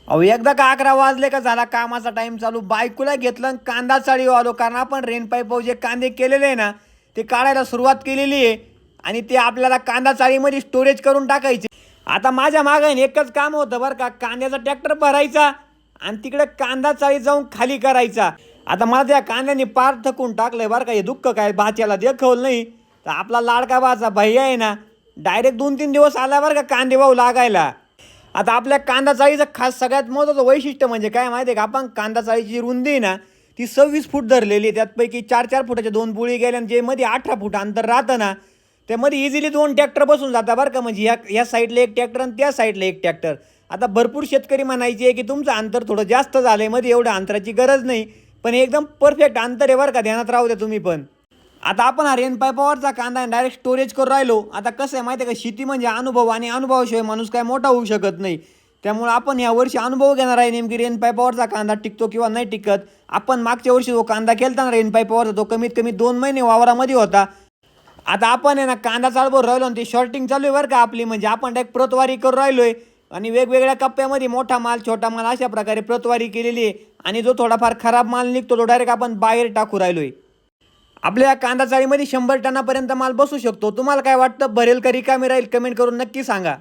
अहो एकदा का 11 वाजले का झाला कामाचा टाइम चालू. बायकोला घेतलं आणि कांदा चाळीवर आलो. कारण आपण रेन पाईपावर जे कांदे केलेले आहे ना, ते काढायला सुरुवात केलेली आहे आणि ते आपल्याला कांदा चाळीमध्ये स्टोरेज करून टाकायचे. आता माझ्या मागे एकच काम होतं बरं का, कांद्याचा ट्रॅक्टर भरायचा आणि तिकडे कांदा चाळी जाऊन खाली करायचा. आता मला त्या कांद्याने पार थकून टाकलंय बरं का. हे दुःख काय भाच्याला देखवलं नाही तर आपला लाडका भाचा भैया आहे ना, डायरेक्ट 2-3 दिवस आला बरं का कांदे भाऊ लागायला. आता आपल्या कांदा चाळीचं खास सगळ्यात महत्त्वाचं वैशिष्ट्य म्हणजे काय माहिती आहे का, आपण कांदा चाळीची रुंदी आहे ना ती 26 फूट धरलेली आहे. त्यातपैकी 4-4 फुटाच्या 2 बुळी गेल्या आणि जे मध्ये 18 फूट अंतर राहतं ना, त्यामध्ये इझिली 2 ट्रॅक्टर बसून जातात बरं का. म्हणजे या साईडला एक ट्रॅक्टर आणि त्या साईडला एक ट्रॅक्टर. आता भरपूर शेतकरी म्हणायचे आहे की तुमचं अंतर थोडं जास्त झालं आहे, मध्ये एवढं अंतराची गरज नाही, पण एकदम परफेक्ट अंतर आहे बरं का, ध्यानात राहू द्या तुम्ही पण. आता आपण हा रेन पाईपावरचा कांदा डायरेक्ट स्टोरेज करून राहिलो. आता कसं आहे माहिती आहे का, शेती म्हणजे अनुभव आणि अनुभवाशिवाय माणूस काय मोठा होऊ शकत नाही. त्यामुळे आपण यावर्षी अनुभव घेणार आहे नेमकी रेन पाईपावरचा कांदा टिकतो किंवा नाही टिकत. आपण मागच्या वर्षी जो कांदा केला ना रेन पाईपावरचा, तो कमीत कमी 2 महिने वावरामध्ये होता. आता आपण आहे ना कांदा चालवून राहिलो आणि ती शॉर्टिंग चालू आहे बरं का आपली. म्हणजे आपण डायरेक्ट प्रतवारी करून राहिलोय आणि वेगवेगळ्या कप्प्यामध्ये मोठा माल छोटा माल अशा प्रकारे प्रतवारी केलेली आहे. आणि जो थोडाफार खराब माल निघतो तो डायरेक्ट आपण बाहेर टाकू राहिलोय. आपल्या कांदा चाळीमध्ये 100 टनापर्यंत माल बसू शकतो. तुम्हाला काय वाटतं, भरेल का रिकामी राहील? कमेंट करून नक्की सांगा.